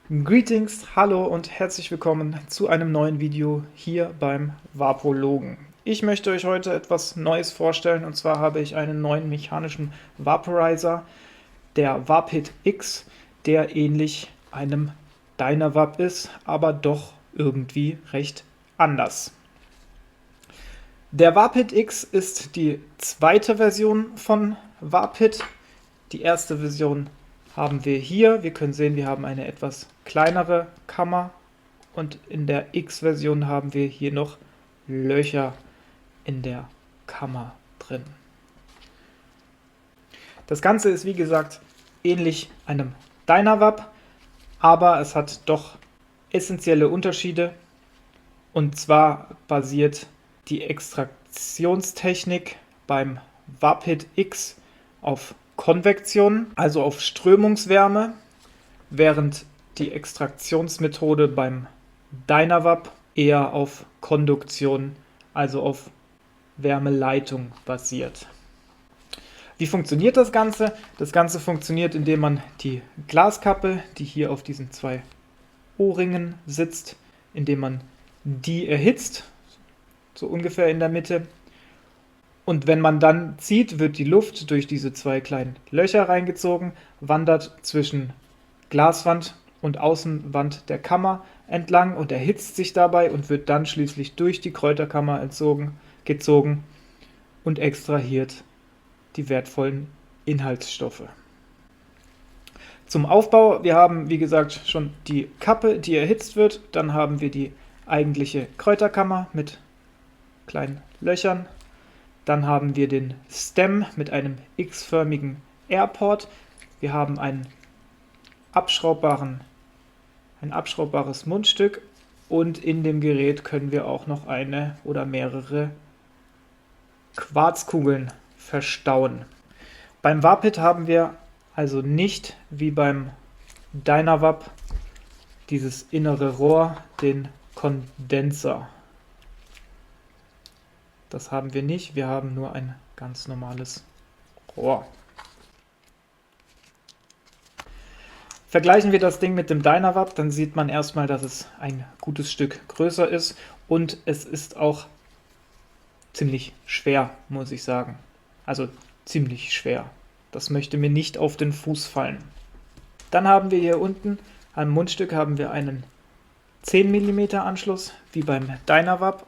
Greetings, hallo und herzlich willkommen zu einem neuen Video hier beim Vapologen. Ich möchte euch heute etwas Neues vorstellen, und zwar habe ich einen neuen mechanischen Vaporizer, der Vapid X, der ähnlich einem Dynavap ist, aber doch irgendwie recht anders. Der Vapid X ist die zweite Version von Vapid. Die erste Version haben wir hier. Wir können sehen, wir haben eine etwas kleinere Kammer und in der X-Version haben wir hier noch Löcher in der Kammer drin. Das Ganze ist wie gesagt ähnlich einem Dynavap, aber es hat doch essentielle Unterschiede, und zwar basiert die Extraktionstechnik beim Vapid X auf Konvektion, also auf Strömungswärme, während die Extraktionsmethode beim Dynavap eher auf Konduktion, also auf Wärmeleitung basiert. Wie funktioniert das Ganze? Das Ganze funktioniert, indem man die Glaskappe, die hier auf diesen zwei O-Ringen sitzt, indem man die erhitzt, so ungefähr in der Mitte. Und wenn man dann zieht, wird die Luft durch diese zwei kleinen Löcher reingezogen, wandert zwischen Glaswand und Außenwand der Kammer entlang und erhitzt sich dabei und wird dann schließlich durch die Kräuterkammer gezogen und extrahiert die wertvollen Inhaltsstoffe. Zum Aufbau: wir haben wie gesagt schon die Kappe, die erhitzt wird, dann haben wir die eigentliche Kräuterkammer mit kleinen Löchern. Dann haben wir den Stem mit einem X-förmigen Airport. Wir haben ein abschraubbares Mundstück und in dem Gerät können wir auch noch eine oder mehrere Quarzkugeln verstauen. Beim Vapid haben wir also nicht wie beim Dynavap dieses innere Rohr, den Kondenser. Das haben wir nicht, wir haben nur ein ganz normales Rohr. Vergleichen wir das Ding mit dem Dynavap, dann sieht man erstmal, dass es ein gutes Stück größer ist und es ist auch ziemlich schwer, muss ich sagen. Also ziemlich schwer. Das möchte mir nicht auf den Fuß fallen. Dann haben wir hier unten am Mundstück haben wir einen 10 mm Anschluss, wie beim Dynavap,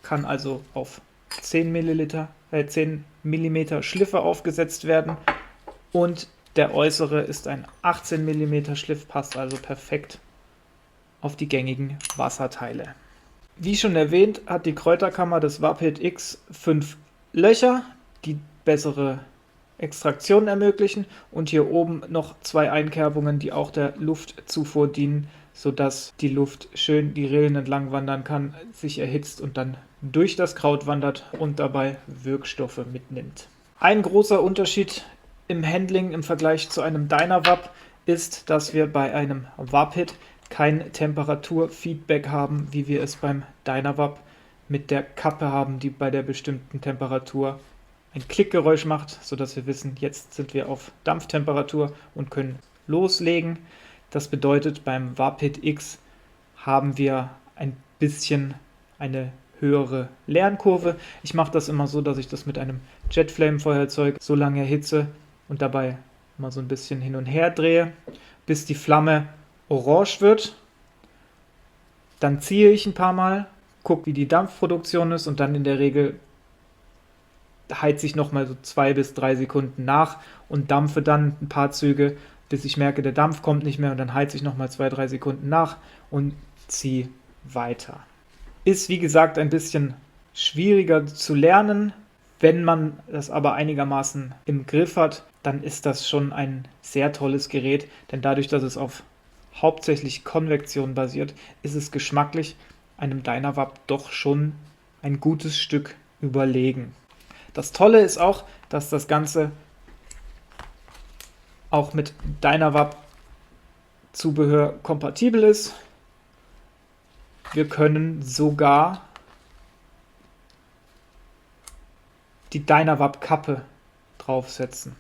kann also auf 10 mm Schliffe aufgesetzt werden und der äußere ist ein 18 mm Schliff, passt also perfekt auf die gängigen Wasserteile. Wie schon erwähnt, hat die Kräuterkammer des Vapid X 5 Löcher, die bessere Extraktion ermöglichen, und hier oben noch zwei Einkerbungen, die auch der Luftzufuhr dienen, sodass die Luft schön die Rillen entlang wandern kann, sich erhitzt und dann durch das Kraut wandert und dabei Wirkstoffe mitnimmt. Ein großer Unterschied im Handling im Vergleich zu einem Dynavap ist, dass wir bei einem Vapid kein Temperaturfeedback haben, wie wir es beim Dynavap mit der Kappe haben, die bei der bestimmten Temperatur ein Klickgeräusch macht, sodass wir wissen, jetzt sind wir auf Dampftemperatur und können loslegen. Das bedeutet, beim Vapid X haben wir ein bisschen eine höhere Lernkurve. Ich mache das immer so, dass ich das mit einem Jetflame-Feuerzeug so lange erhitze und dabei mal so ein bisschen hin und her drehe, bis die Flamme orange wird. Dann ziehe ich ein paar Mal, gucke, wie die Dampfproduktion ist, und dann in der Regel heize ich nochmal so 2 bis 3 Sekunden nach und dampfe dann ein paar Züge, bis ich merke, der Dampf kommt nicht mehr, und dann heize ich nochmal 2-3 Sekunden nach und ziehe weiter. Ist wie gesagt ein bisschen schwieriger zu lernen. Wenn man das aber einigermaßen im Griff hat, dann ist das schon ein sehr tolles Gerät, denn dadurch, dass es auf hauptsächlich Konvektion basiert, ist es geschmacklich einem Dynavap doch schon ein gutes Stück überlegen. Das Tolle ist auch, dass das Ganze auch mit Dynavap-Zubehör kompatibel ist. Wir können sogar die Dynavap-Kappe draufsetzen.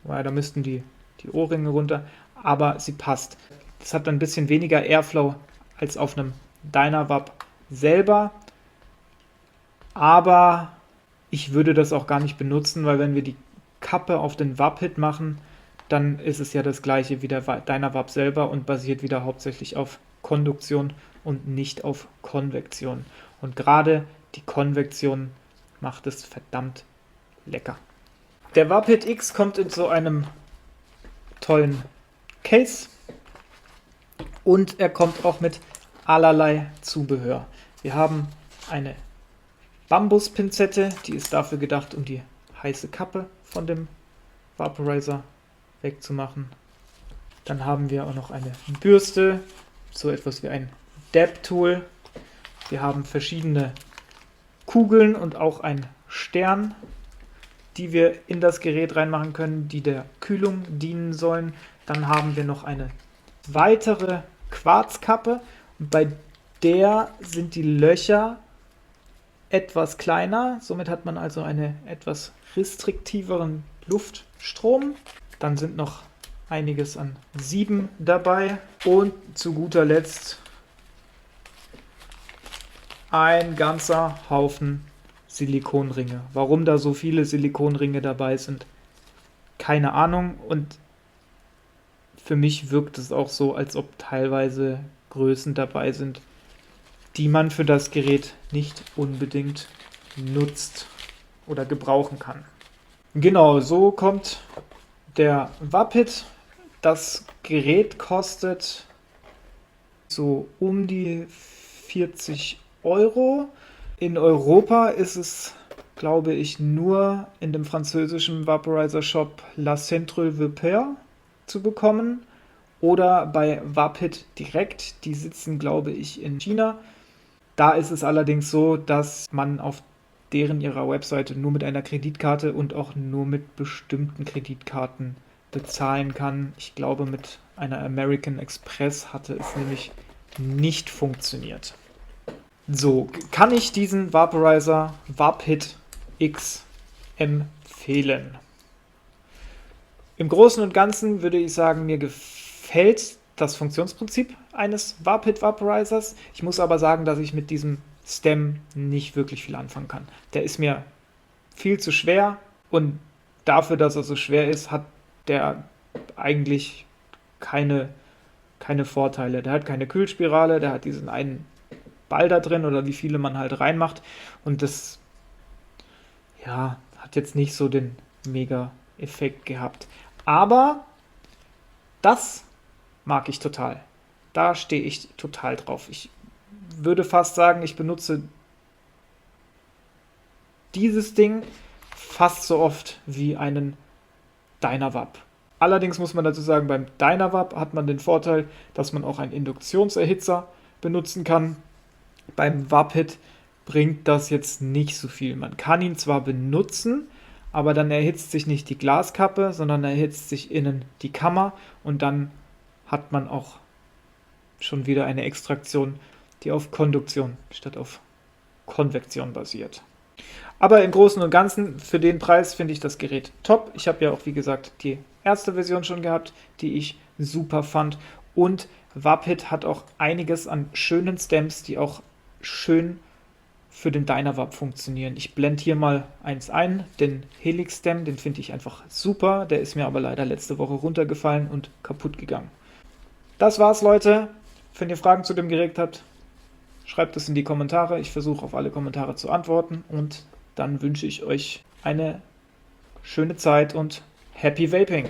Weil da müssten die Ohrringe runter, aber sie passt. Das hat dann ein bisschen weniger Airflow als auf einem Dynavap selber. Aber ich würde das auch gar nicht benutzen, weil wenn wir die Kappe auf den Vapid machen, dann ist es ja das gleiche wie der Dynavap selber und basiert wieder hauptsächlich auf Konduktion und nicht auf Konvektion. Und gerade die Konvektion macht es verdammt lecker. Der Vapid X kommt in so einem tollen Case und er kommt auch mit allerlei Zubehör. Wir haben eine Bambuspinzette, die ist dafür gedacht, um die heiße Kappe von dem Vaporizer wegzumachen. Dann haben wir auch noch eine Bürste, so etwas wie ein Dab-Tool. Wir haben verschiedene Kugeln und auch einen Stern, die wir in das Gerät reinmachen können, die der Kühlung dienen sollen. Dann haben wir noch eine weitere Quarzkappe. Und bei der sind die Löcher etwas kleiner. Somit hat man also einen etwas restriktiveren Luftstrom. Dann sind noch einiges an Sieben dabei. Und zu guter Letzt ein ganzer Haufen Silikonringe. Warum da so viele Silikonringe dabei sind, keine Ahnung. Und für mich wirkt es auch so, als ob teilweise Größen dabei sind, die man für das Gerät nicht unbedingt nutzt oder gebrauchen kann. Genau, so kommt der Vapid. Das Gerät kostet so um die 40 Euro. In Europa ist es, glaube ich, nur in dem französischen Vaporizer-Shop La Centrale Vapeur zu bekommen oder bei Vapid direkt. Die sitzen, glaube ich, in China. Da ist es allerdings so, dass man auf ihrer Webseite nur mit einer Kreditkarte und auch nur mit bestimmten Kreditkarten bezahlen kann. Ich glaube, mit einer American Express hatte es nämlich nicht funktioniert. So, kann ich diesen Vaporizer Vapid X empfehlen? Im Großen und Ganzen würde ich sagen, mir gefällt das Funktionsprinzip eines Vapid Vaporizers. Ich muss aber sagen, dass ich mit diesem Stem nicht wirklich viel anfangen kann. Der ist mir viel zu schwer und dafür, dass er so schwer ist, hat der eigentlich keine Vorteile. Der hat keine Kühlspirale, der hat diesen einen Ball da drin oder wie viele man halt reinmacht und das ja, hat jetzt nicht so den Mega-Effekt gehabt. Aber das mag ich total. Da stehe ich total drauf. Ich würde fast sagen, ich benutze dieses Ding fast so oft wie einen Dynavap. Allerdings muss man dazu sagen, beim Dynavap hat man den Vorteil, dass man auch einen Induktionserhitzer benutzen kann. Beim Vapid bringt das jetzt nicht so viel. Man kann ihn zwar benutzen, aber dann erhitzt sich nicht die Glaskappe, sondern erhitzt sich innen die Kammer und dann hat man auch schon wieder eine Extraktion, die auf Konduktion statt auf Konvektion basiert. Aber im Großen und Ganzen, für den Preis finde ich das Gerät top. Ich habe ja auch, wie gesagt, die erste Version schon gehabt, die ich super fand. Und Vapid hat auch einiges an schönen Stems, die auch schön für den Dynavap funktionieren. Ich blende hier mal eins ein, den Helix Stem, den finde ich einfach super. Der ist mir aber leider letzte Woche runtergefallen und kaputt gegangen. Das war's, Leute. Wenn ihr Fragen zu dem Gerät habt, schreibt es in die Kommentare. Ich versuche auf alle Kommentare zu antworten und dann wünsche ich euch eine schöne Zeit und Happy Vaping!